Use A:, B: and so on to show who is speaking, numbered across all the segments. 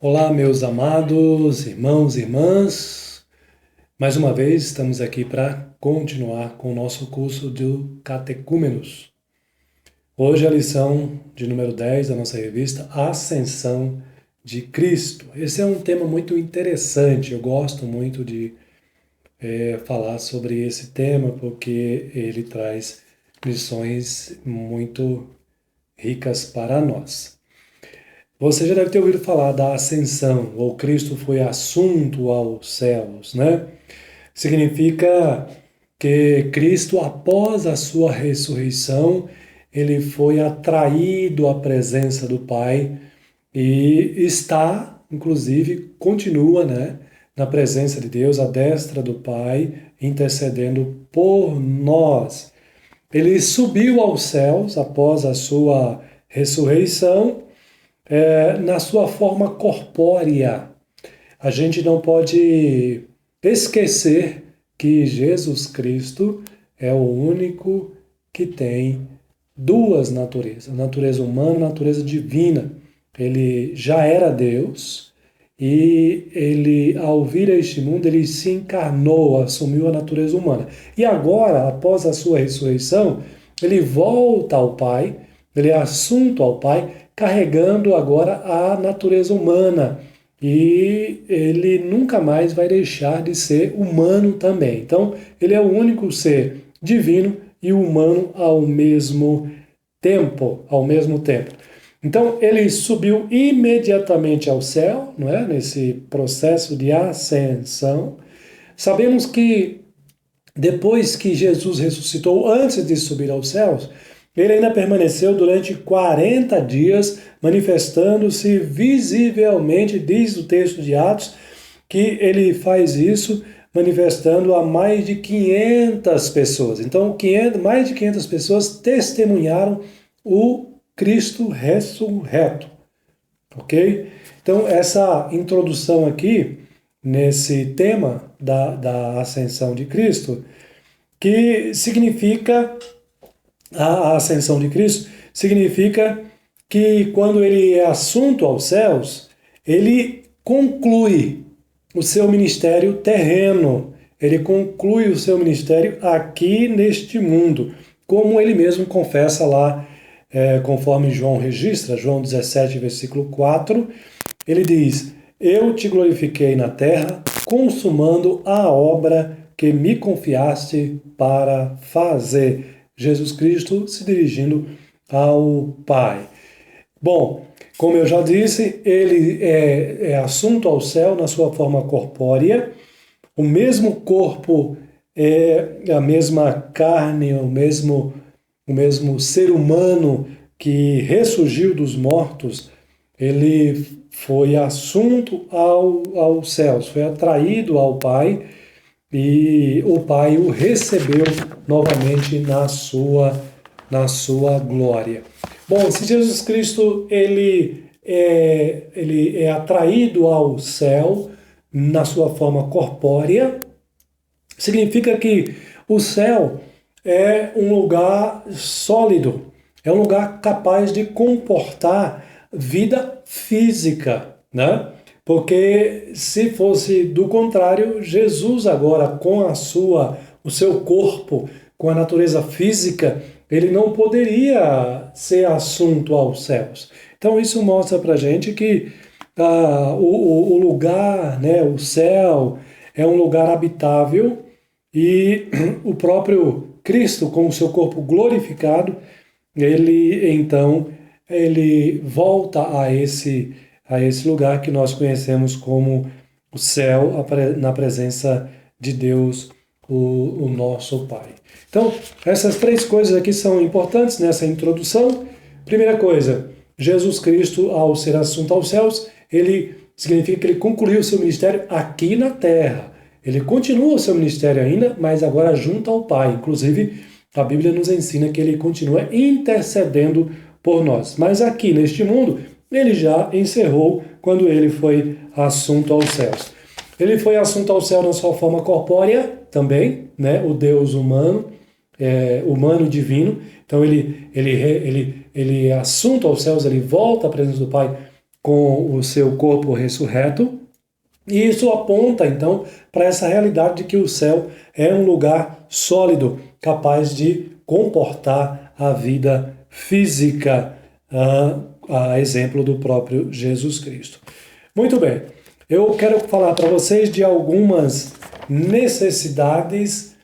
A: Olá, meus amados irmãos e irmãs. Mais uma vez estamos aqui para continuar com o nosso curso do Catecúmenos. Hoje é a lição de número 10 da nossa revista Ascensão de Cristo. Esse é um tema muito interessante, eu gosto muito de falar sobre esse tema porque ele traz lições muito ricas para nós. Você já deve ter ouvido falar da ascensão, ou Cristo foi assunto aos céus, né? Significa que Cristo, após a sua ressurreição, ele foi atraído à presença do Pai e está, inclusive, continua, né, na presença de Deus, à destra do Pai, intercedendo por nós. Ele subiu aos céus após a sua ressurreição, na sua forma corpórea. A gente não pode esquecer que Jesus Cristo é o único que tem duas naturezas, natureza humana e natureza divina. Ele já era Deus e ele, ao vir a este mundo, ele se encarnou, assumiu a natureza humana. E agora, após a sua ressurreição, ele volta ao Pai, ele é assunto ao Pai, carregando agora a natureza humana. E ele nunca mais vai deixar de ser humano também. Então, ele é o único ser divino e humano ao mesmo tempo, Então, ele subiu imediatamente ao céu, não é? Nesse processo de ascensão. Sabemos que depois que Jesus ressuscitou, antes de subir aos céus, ele ainda permaneceu durante 40 dias, manifestando-se visivelmente, diz o texto de Atos, que ele faz isso manifestando a mais de 500 pessoas. Então, mais de 500 pessoas testemunharam o Cristo ressurreto, ok? Então, essa introdução aqui, nesse tema da ascensão de Cristo, que significa... A ascensão de Cristo significa que quando ele é assunto aos céus, ele conclui o seu ministério terreno, ele conclui o seu ministério aqui neste mundo, como ele mesmo confessa lá, conforme João registra, João 17, versículo 4, ele diz: Eu te glorifiquei na terra, consumando a obra que me confiaste para fazer. Jesus Cristo se dirigindo ao Pai. Bom, como eu já disse, ele é assunto ao céu na sua forma corpórea, o mesmo corpo, a mesma carne, o mesmo ser humano que ressurgiu dos mortos, ele foi assunto aos céus, foi atraído ao Pai, e o Pai o recebeu novamente na sua glória. Bom, se Jesus Cristo ele é atraído ao céu na sua forma corpórea, significa que o céu é um lugar sólido, é um lugar capaz de comportar vida física, né? Porque se fosse do contrário, Jesus agora com o seu corpo, com a natureza física, ele não poderia ser assunto aos céus. Então isso mostra pra gente que o lugar, né, o céu, é um lugar habitável e o próprio Cristo, com o seu corpo glorificado, ele volta a esse lugar que nós conhecemos como o céu, na presença de Deus, o nosso Pai. Então, essas três coisas aqui são importantes nessa introdução. Primeira coisa, Jesus Cristo, ao ser assunto aos céus, ele significa que ele concluiu o seu ministério aqui na terra. Ele continua o seu ministério ainda, mas agora junto ao Pai. Inclusive, a Bíblia nos ensina que ele continua intercedendo por nós. Mas aqui neste mundo, ele já encerrou quando ele foi assunto aos céus. Ele foi assunto ao céu na sua forma corpórea também, né? O Deus humano, humano e divino. Então ele é assunto aos céus, ele volta à presença do Pai com o seu corpo ressurreto. E isso aponta, então, para essa realidade de que o céu é um lugar sólido, capaz de comportar a vida física, a exemplo do próprio Jesus Cristo. Muito bem, eu quero falar para vocês de algumas necessidades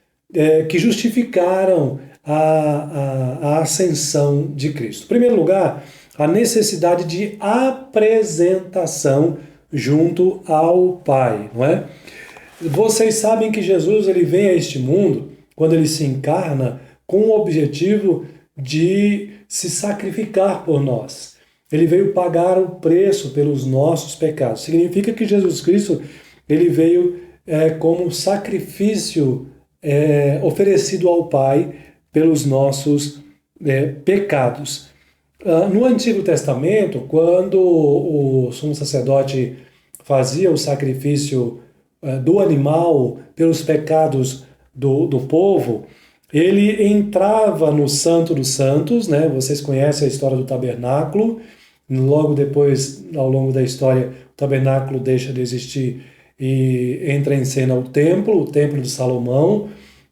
A: que justificaram a ascensão de Cristo. Em primeiro lugar, a necessidade de apresentação junto ao Pai, não é? Vocês sabem que Jesus ele vem a este mundo, quando ele se encarna, com o objetivo de se sacrificar por nós. Ele veio pagar o preço pelos nossos pecados. Significa que Jesus Cristo ele veio como sacrifício oferecido ao Pai pelos nossos pecados. No Antigo Testamento, quando o sumo sacerdote fazia o sacrifício do animal pelos pecados do povo, ele entrava no Santo dos Santos, né? Vocês conhecem a história do tabernáculo. Logo depois, ao longo da história, o tabernáculo deixa de existir e entra em cena o templo de Salomão,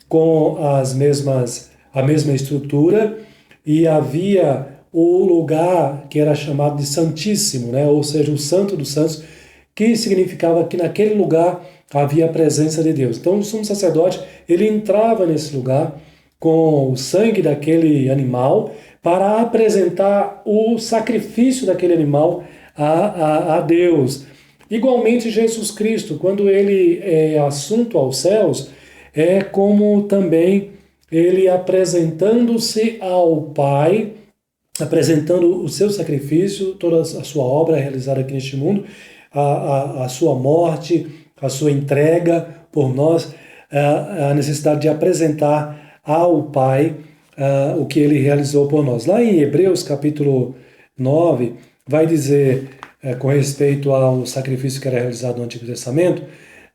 A: com a mesma estrutura, e havia o lugar que era chamado de Santíssimo, né? Ou seja, o Santo dos Santos, que significava que naquele lugar havia a presença de Deus. Então o sumo sacerdote ele entrava nesse lugar com o sangue daquele animal para apresentar o sacrifício daquele animal a Deus. Igualmente Jesus Cristo, quando ele é assunto aos céus, é como também ele apresentando-se ao Pai, apresentando o seu sacrifício, toda a sua obra realizada aqui neste mundo, a sua morte, a sua entrega por nós, a necessidade de apresentar ao Pai o que ele realizou por nós. Lá em Hebreus capítulo 9, vai dizer, com respeito ao sacrifício que era realizado no Antigo Testamento,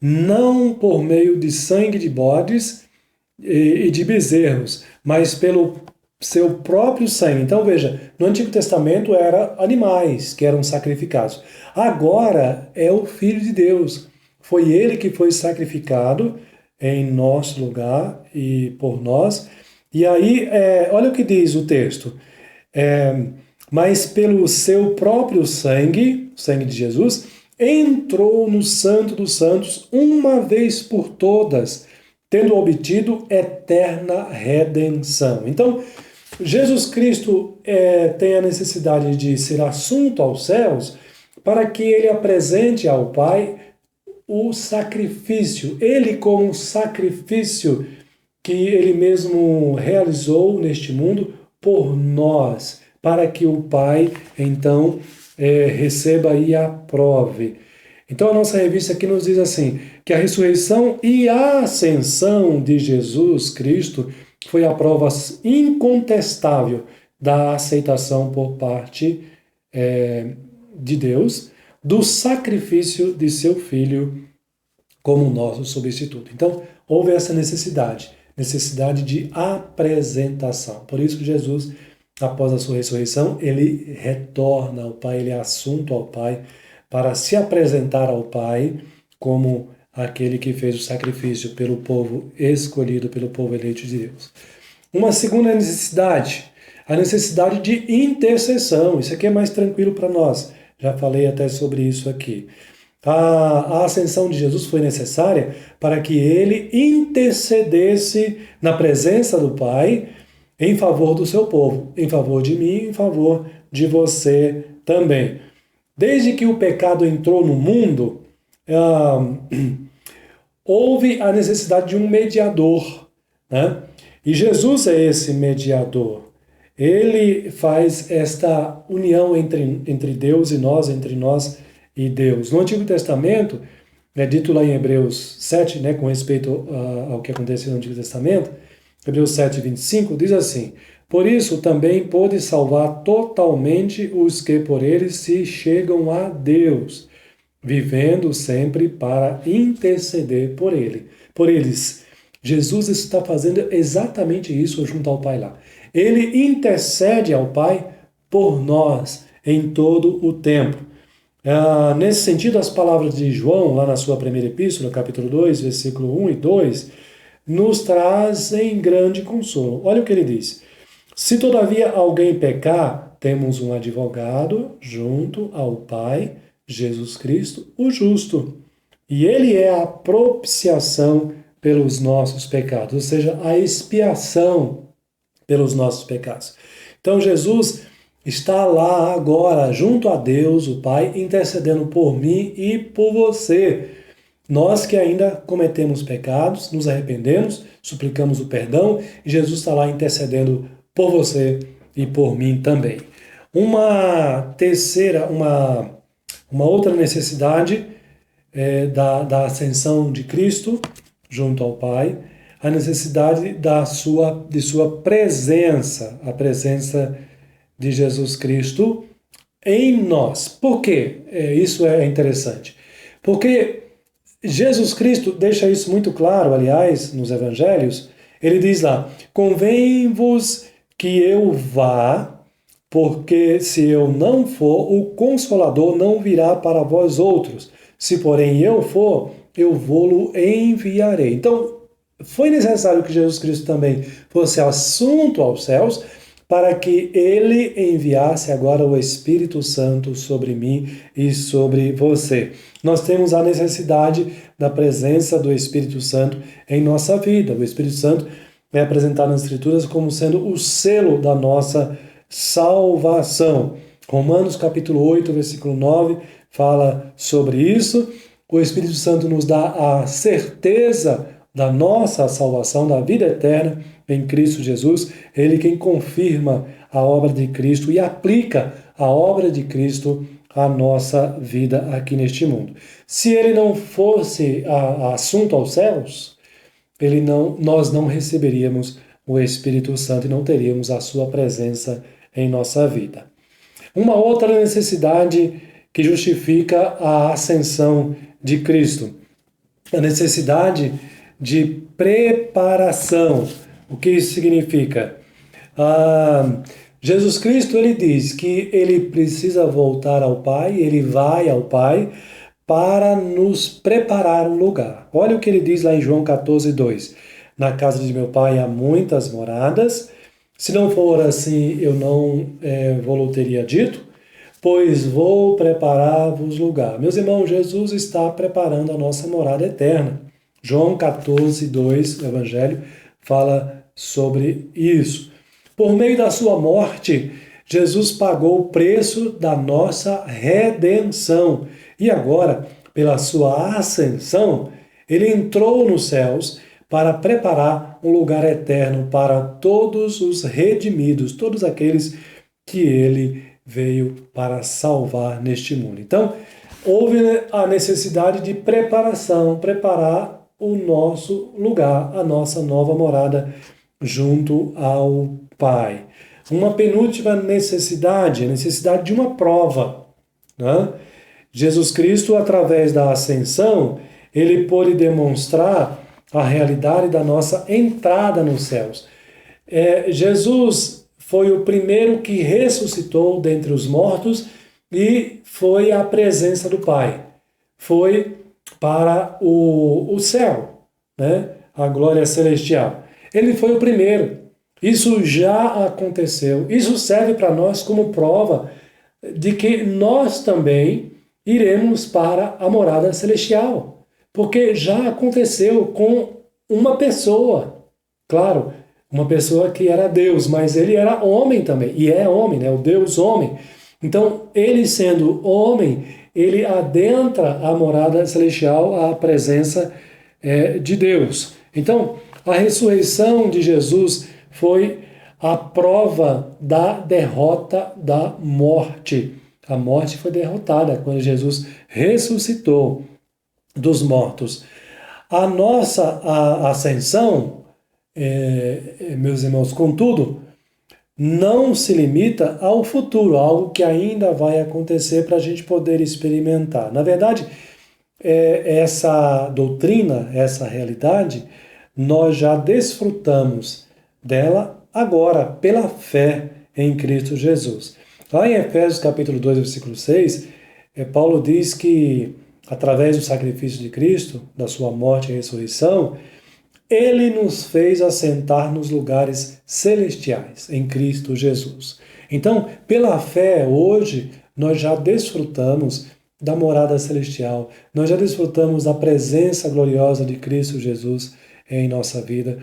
A: não por meio de sangue de bodes e de bezerros, mas pelo seu próprio sangue. Então veja, no Antigo Testamento eram animais que eram sacrificados. Agora é o Filho de Deus. Foi ele que foi sacrificado em nosso lugar e por nós. E aí, olha o que diz o texto. Mas pelo seu próprio sangue, o sangue de Jesus, entrou no Santo dos Santos uma vez por todas, tendo obtido eterna redenção. Então, Jesus Cristo tem a necessidade de ser assunto aos céus para que ele apresente ao Pai o sacrifício, ele como sacrifício que ele mesmo realizou neste mundo por nós, para que o Pai, então, receba e aprove. Então a nossa revista aqui nos diz assim, que a ressurreição e a ascensão de Jesus Cristo foi a prova incontestável da aceitação por parte de Deus do sacrifício de seu Filho como nosso substituto. Então, houve essa necessidade de apresentação. Por isso, Jesus, após a sua ressurreição, ele retorna ao Pai, ele é assunto ao Pai, para se apresentar ao Pai como aquele que fez o sacrifício pelo povo escolhido, pelo povo eleito de Deus. Uma segunda necessidade, a necessidade de intercessão. Isso aqui é mais tranquilo para nós. Já falei até sobre isso aqui. A ascensão de Jesus foi necessária para que ele intercedesse na presença do Pai em favor do seu povo, em favor de mim, em favor de você também. Desde que o pecado entrou no mundo, houve a necessidade de um mediador, né? E Jesus é esse mediador. Ele faz esta união entre Deus e nós, entre nós e Deus. No Antigo Testamento, é dito lá em Hebreus 7, né, com respeito ao que aconteceu no Antigo Testamento, Hebreus 7, 25, diz assim: por isso também pôde salvar totalmente os que por ele se chegam a Deus, vivendo sempre para interceder por eles. Jesus está fazendo exatamente isso junto ao Pai lá. Ele intercede ao Pai por nós em todo o tempo. Nesse sentido, as palavras de João, lá na sua primeira epístola, capítulo 2, versículo 1 e 2, nos trazem grande consolo. Olha o que ele diz. Se todavia alguém pecar, temos um advogado junto ao Pai, Jesus Cristo, o justo. E ele é a propiciação pelos nossos pecados, ou seja, a expiação pelos nossos pecados. Então Jesus está lá agora, junto a Deus, o Pai, intercedendo por mim e por você. Nós que ainda cometemos pecados, nos arrependemos, suplicamos o perdão, e Jesus está lá intercedendo por você e por mim também. Uma terceira, uma outra necessidade da ascensão de Cristo junto ao Pai, a necessidade de sua presença, a presença de Jesus Cristo em nós. Por quê? Isso é interessante. Porque Jesus Cristo deixa isso muito claro, aliás, nos evangelhos. Ele diz lá: convém-vos que eu vá, porque se eu não for, o Consolador não virá para vós outros. Se, porém, eu for, eu vou-lo enviarei. Então, foi necessário que Jesus Cristo também fosse assunto aos céus, para que ele enviasse agora o Espírito Santo sobre mim e sobre você. Nós temos a necessidade da presença do Espírito Santo em nossa vida. O Espírito Santo é apresentado nas Escrituras como sendo o selo da nossa salvação. Romanos capítulo 8, versículo 9, fala sobre isso. O Espírito Santo nos dá a certeza da nossa salvação, da vida eterna em Cristo Jesus. Ele quem confirma a obra de Cristo e aplica a obra de Cristo à nossa vida aqui neste mundo. Se ele não fosse assunto aos céus, nós não receberíamos o Espírito Santo e não teríamos a sua presença em nossa vida. Uma outra necessidade que justifica a ascensão de Cristo, a necessidade de preparação. O que isso significa? Jesus Cristo, ele diz que ele precisa voltar ao Pai, ele vai ao Pai para nos preparar um lugar. Olha o que ele diz lá em João 14, 2. Na casa de meu Pai há muitas moradas. Se não for assim, eu não vou teria dito, pois vou preparar-vos lugar. Meus irmãos, Jesus está preparando a nossa morada eterna. João 14, 2, o Evangelho, fala sobre isso. Por meio da sua morte, Jesus pagou o preço da nossa redenção. E agora, pela sua ascensão, ele entrou nos céus para preparar um lugar eterno para todos os redimidos, todos aqueles que ele veio para salvar neste mundo. Então, houve a necessidade de preparação, preparar o nosso lugar, a nossa nova morada junto ao Pai. Uma penúltima necessidade, a necessidade de uma prova, né? Jesus Cristo, através da ascensão, ele pôde demonstrar a realidade da nossa entrada nos céus. Jesus foi o primeiro que ressuscitou dentre os mortos e foi à presença do Pai. Foi para o céu, né? A glória celestial. Ele foi o primeiro. Isso já aconteceu. Isso serve para nós como prova de que nós também iremos para a morada celestial. Porque já aconteceu com uma pessoa. Claro, uma pessoa que era Deus, mas ele era homem também. E é homem, né? O Deus homem. Então, ele sendo homem, ele adentra a morada celestial, a presença de Deus. Então, a ressurreição de Jesus foi a prova da derrota da morte. A morte foi derrotada quando Jesus ressuscitou dos mortos. A nossa ascensão, meus irmãos, contudo, não se limita ao futuro, algo que ainda vai acontecer para a gente poder experimentar. Na verdade, essa doutrina, essa realidade, nós já desfrutamos dela agora, pela fé em Cristo Jesus. Lá em Efésios capítulo 2, versículo 6, Paulo diz que, através do sacrifício de Cristo, da sua morte e ressurreição, ele nos fez assentar nos lugares celestiais, em Cristo Jesus. Então, pela fé, hoje, nós já desfrutamos da morada celestial, nós já desfrutamos da presença gloriosa de Cristo Jesus em nossa vida.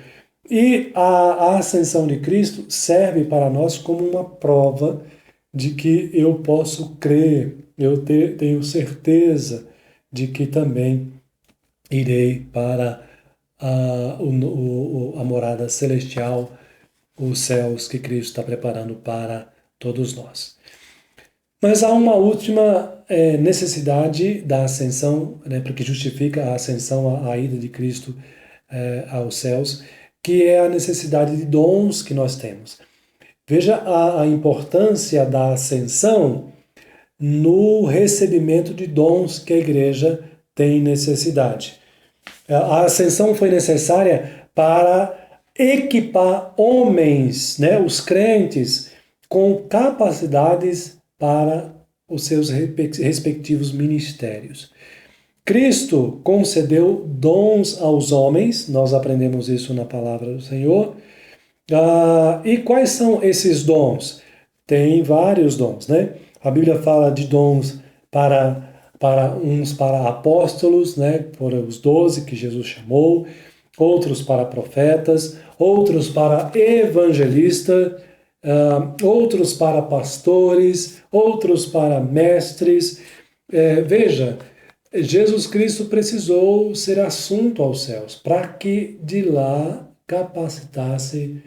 A: E a ascensão de Cristo serve para nós como uma prova de que eu posso crer, eu tenho certeza de que também irei para a morada celestial, os céus que Cristo está preparando para todos nós. Mas há uma última necessidade da ascensão, né, porque justifica a ascensão, a ida de Cristo aos céus, que é a necessidade de dons que nós temos. Veja a importância da ascensão no recebimento de dons que a igreja tem necessidade. A ascensão foi necessária para equipar homens, né, os crentes, com capacidades para os seus respectivos ministérios. Cristo concedeu dons aos homens, nós aprendemos isso na palavra do Senhor. E quais são esses dons? Tem vários dons, né? A Bíblia fala de dons para apóstolos, né? Por os 12 que Jesus chamou, outros para profetas, outros para evangelistas, outros para pastores, outros para mestres. Veja, Jesus Cristo precisou ser assunto aos céus para que de lá capacitasse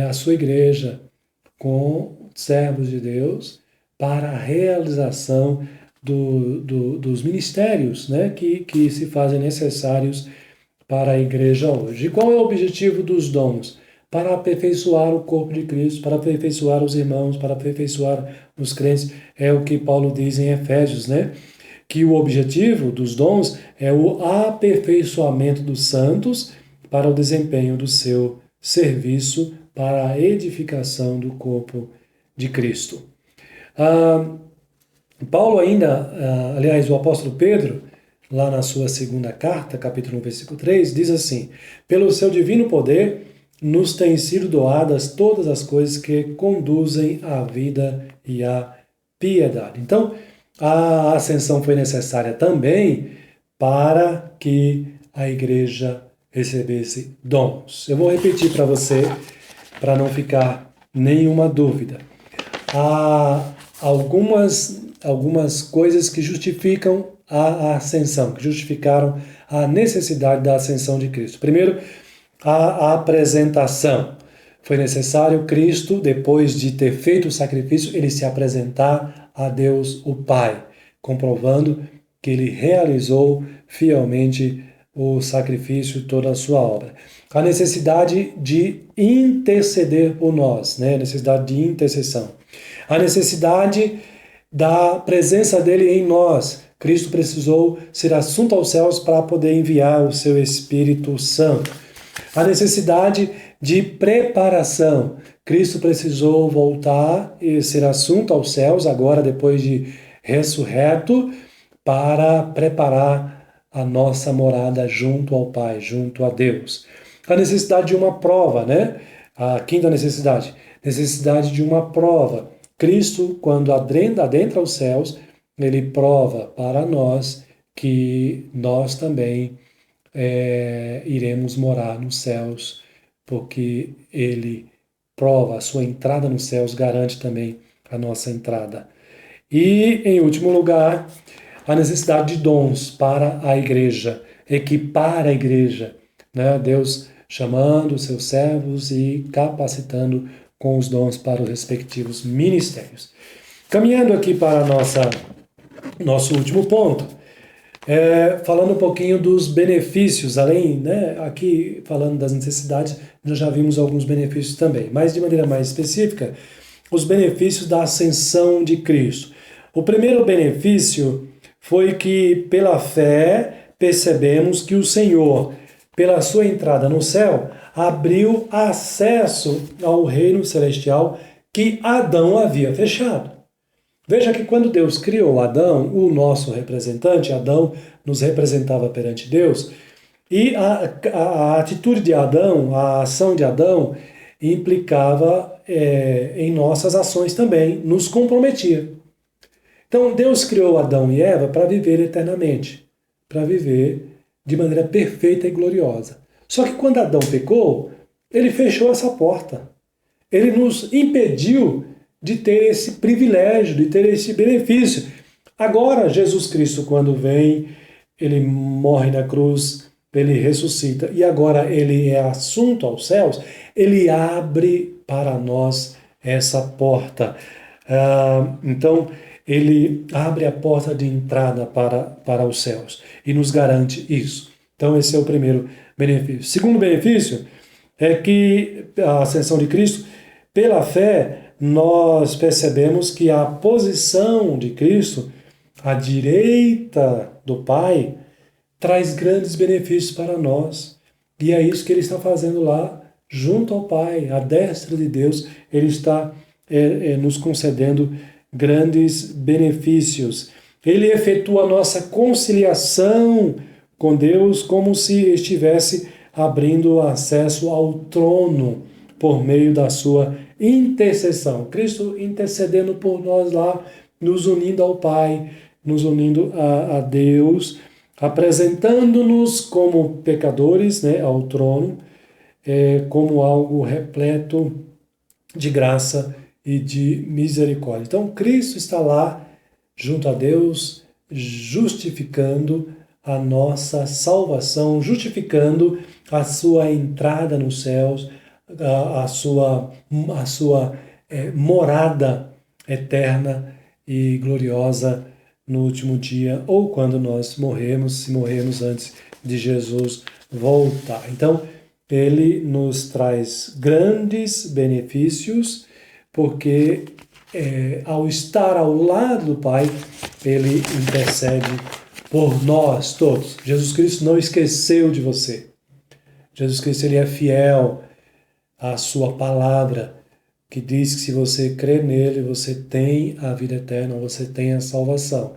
A: a sua igreja com servos de Deus para a realização dos ministérios, né, que se fazem necessários para a igreja hoje. E qual é o objetivo dos dons? Para aperfeiçoar o corpo de Cristo, para aperfeiçoar os irmãos, para aperfeiçoar os crentes. É o que Paulo diz em Efésios, né? Que o objetivo dos dons é o aperfeiçoamento dos santos para o desempenho do seu serviço, para a edificação do corpo de Cristo. Paulo ainda, aliás, o apóstolo Pedro, lá na sua segunda carta, capítulo 1, versículo 3, diz assim: pelo seu divino poder, nos têm sido doadas todas as coisas que conduzem à vida e à piedade. Então, a ascensão foi necessária também para que a igreja recebesse dons. Eu vou repetir para você, para não ficar nenhuma dúvida. Há algumas coisas que justificam a ascensão, que justificaram a necessidade da ascensão de Cristo. Primeiro, a apresentação. Foi necessário Cristo, depois de ter feito o sacrifício, ele se apresentar a Deus o Pai, comprovando que ele realizou fielmente o sacrifício, toda a sua obra. A necessidade de interceder por nós, né? A necessidade de intercessão. A necessidade da presença dele em nós. Cristo precisou ser assunto aos céus para poder enviar o seu Espírito Santo. A necessidade de preparação. Cristo precisou voltar e ser assunto aos céus, agora depois de ressurreto, para preparar a nossa morada junto ao Pai, junto a Deus. A necessidade de uma prova, né? A quinta necessidade de uma prova. Cristo, quando adentra os céus, ele prova para nós que nós também iremos morar nos céus, porque ele prova a sua entrada nos céus, garante também a nossa entrada. E, em último lugar, a necessidade de dons para a igreja, equipar a igreja, né? Deus chamando os seus servos e capacitando com os dons para os respectivos ministérios. Caminhando aqui para nosso último ponto, falando um pouquinho dos benefícios, além, né, aqui falando das necessidades, nós já vimos alguns benefícios também, mas de maneira mais específica, os benefícios da ascensão de Cristo. O primeiro benefício foi que, pela fé, percebemos que o Senhor, pela sua entrada no céu, abriu acesso ao reino celestial que Adão havia fechado. Veja que quando Deus criou Adão, o nosso representante, Adão nos representava perante Deus, e a atitude de Adão, a ação de Adão, implicava em nossas ações também, nos comprometia. Então Deus criou Adão e Eva para viver eternamente, para viver de maneira perfeita e gloriosa. Só que quando Adão pecou, ele fechou essa porta. Ele nos impediu de ter esse privilégio, de ter esse benefício. Agora, Jesus Cristo, quando vem, ele morre na cruz, ele ressuscita, e agora ele é assunto aos céus, ele abre para nós essa porta. Então, ele abre a porta de entrada para os céus e nos garante isso. Então, esse é o primeiro benefício. Segundo benefício é que a ascensão de Cristo, pela fé, nós percebemos que a posição de Cristo, à direita do Pai, traz grandes benefícios para nós. E é isso que ele está fazendo lá, junto ao Pai, à destra de Deus. Ele está nos concedendo grandes benefícios. Ele efetua a nossa conciliação com Deus como se estivesse abrindo acesso ao trono por meio da sua intercessão. Cristo intercedendo por nós lá, nos unindo ao Pai, nos unindo a Deus, apresentando-nos como pecadores, né, ao trono, como algo repleto de graça e de misericórdia. Então, Cristo está lá, junto a Deus, justificando a nossa salvação, justificando a sua entrada nos céus, a sua morada eterna e gloriosa no último dia, ou quando nós morremos, se morrermos antes de Jesus voltar. Então, ele nos traz grandes benefícios, porque ao estar ao lado do Pai, ele intercede por nós todos. Jesus Cristo não esqueceu de você. Jesus Cristo, ele é fiel à sua palavra, que diz que se você crer nele, você tem a vida eterna, você tem a salvação.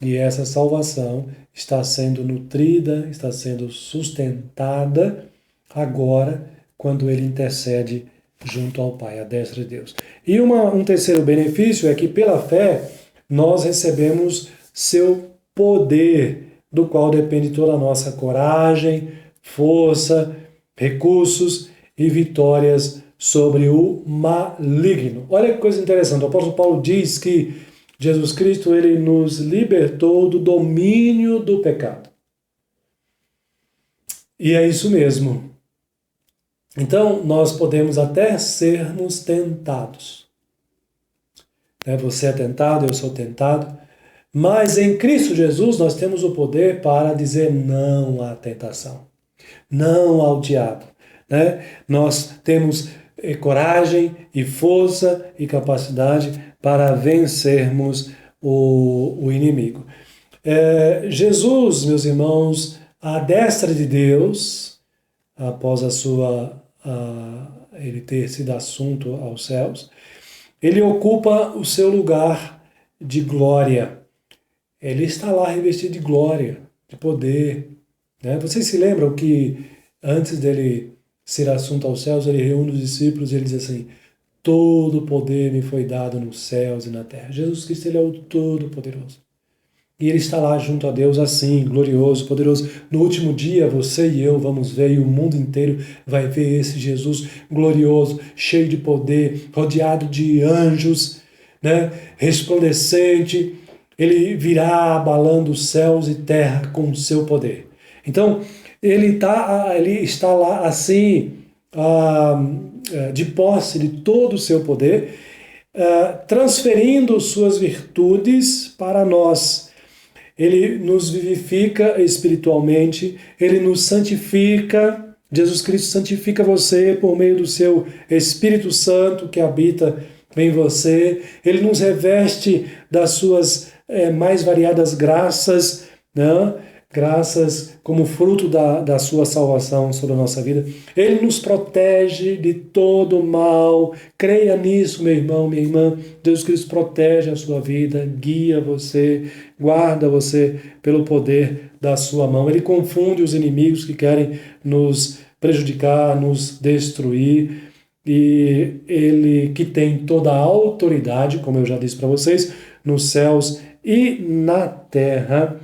A: E essa salvação está sendo nutrida, está sendo sustentada agora, quando ele intercede junto ao Pai, à destra de Deus. E um terceiro benefício é que, pela fé, nós recebemos seu poder, do qual depende toda a nossa coragem, força, recursos e vitórias sobre o maligno. Olha que coisa interessante, o apóstolo Paulo diz que Jesus Cristo, ele nos libertou do domínio do pecado. E é isso mesmo. Então, nós podemos até sermos tentados. Você é tentado, eu sou tentado. Mas em Cristo Jesus nós temos o poder para dizer não à tentação, não ao diabo. Nós temos coragem e força e capacidade para vencermos o inimigo. Jesus, meus irmãos, à destra de Deus, após ele ter sido assunto aos céus, ele ocupa o seu lugar de glória. Ele está lá revestido de glória, de poder. Vocês se lembram que antes dele ser assunto aos céus, ele reúne os discípulos e ele diz assim: todo poder me foi dado nos céus e na terra. Jesus Cristo, ele é o Todo-Poderoso. E ele está lá junto a Deus assim, glorioso, poderoso. No último dia, você e eu vamos ver, e o mundo inteiro vai ver esse Jesus glorioso, cheio de poder, rodeado de anjos, resplandecente. Ele virá abalando céus e terra com o seu poder. Então, ele está lá assim, de posse de todo o seu poder, transferindo suas virtudes para nós. Ele nos vivifica espiritualmente, ele nos santifica. Jesus Cristo santifica você por meio do seu Espírito Santo que habita em você. Ele nos reveste das suas mais variadas graças, graças como fruto da sua salvação sobre a nossa vida. Ele nos protege de todo mal. Creia nisso, meu irmão, minha irmã. Deus Cristo protege a sua vida, guia você, guarda você pelo poder da sua mão. Ele confunde os inimigos que querem nos prejudicar, nos destruir. E ele que tem toda a autoridade, como eu já disse para vocês, nos céus e na terra,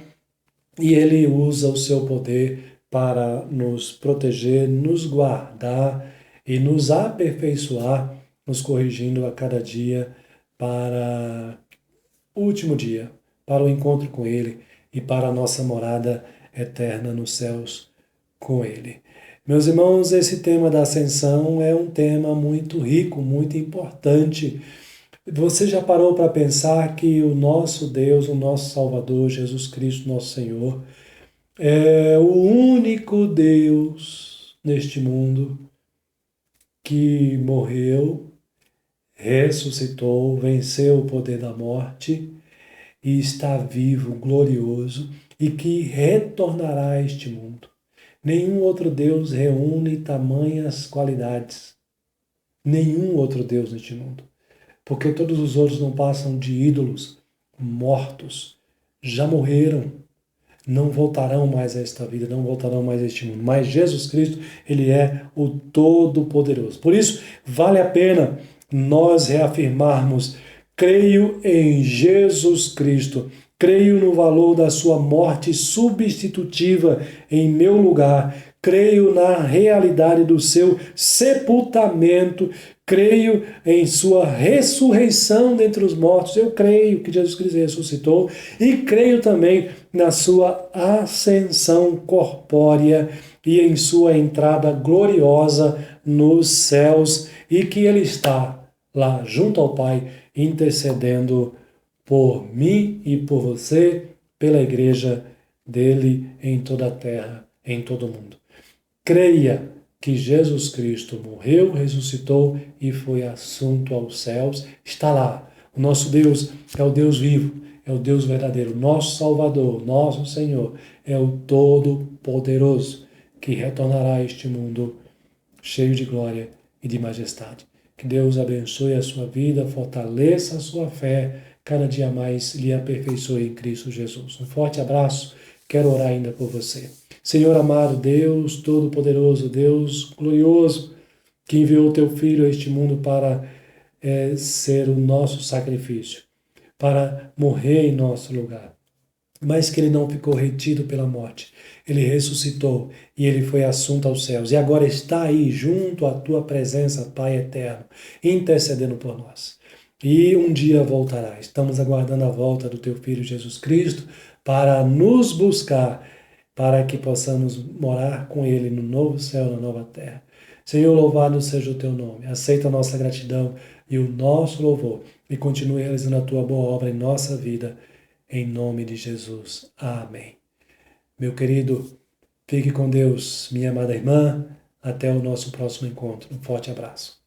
A: e ele usa o seu poder para nos proteger, nos guardar e nos aperfeiçoar, nos corrigindo a cada dia para o último dia, para o encontro com ele e para a nossa morada eterna nos céus com ele. Meus irmãos, esse tema da ascensão é um tema muito rico, muito importante. Você já parou para pensar que o nosso Deus, o nosso Salvador, Jesus Cristo, nosso Senhor, é o único Deus neste mundo que morreu, ressuscitou, venceu o poder da morte e está vivo, glorioso, e que retornará a este mundo. Nenhum outro Deus reúne tamanhas qualidades. Nenhum outro Deus neste mundo. Porque todos os outros não passam de ídolos mortos. Já morreram. Não voltarão mais a esta vida, não voltarão mais a este mundo. Mas Jesus Cristo, Ele é o Todo-Poderoso. Por isso, vale a pena nós reafirmarmos: creio em Jesus Cristo. Creio no valor da sua morte substitutiva em meu lugar. Creio na realidade do seu sepultamento. Creio em sua ressurreição dentre os mortos. Eu creio que Jesus Cristo ressuscitou e creio também na sua ascensão corpórea e em sua entrada gloriosa nos céus e que Ele está lá junto ao Pai intercedendo por mim e por você, pela igreja dele em toda a terra, em todo o mundo. Creia que Jesus Cristo morreu, ressuscitou e foi assunto aos céus, está lá. O nosso Deus é o Deus vivo, é o Deus verdadeiro, nosso Salvador, nosso Senhor, é o Todo-Poderoso, que retornará a este mundo cheio de glória e de majestade. Que Deus abençoe a sua vida, fortaleça a sua fé, cada dia mais lhe aperfeiçoe em Cristo Jesus. Um forte abraço, quero orar ainda por você. Senhor amado, Deus Todo-Poderoso, Deus glorioso, que enviou o teu Filho a este mundo para ser o nosso sacrifício, para morrer em nosso lugar. Mas que ele não ficou retido pela morte. Ele ressuscitou e ele foi assunto aos céus. E agora está aí junto à tua presença, Pai eterno, intercedendo por nós. E um dia voltará. Estamos aguardando a volta do teu Filho Jesus Cristo para nos buscar, para que possamos morar com ele no novo céu, na nova terra. Senhor, louvado seja o teu nome. Aceita a nossa gratidão e o nosso louvor e continue realizando a tua boa obra em nossa vida, em nome de Jesus. Amém. Meu querido, fique com Deus, minha amada irmã. Até o nosso próximo encontro. Um forte abraço.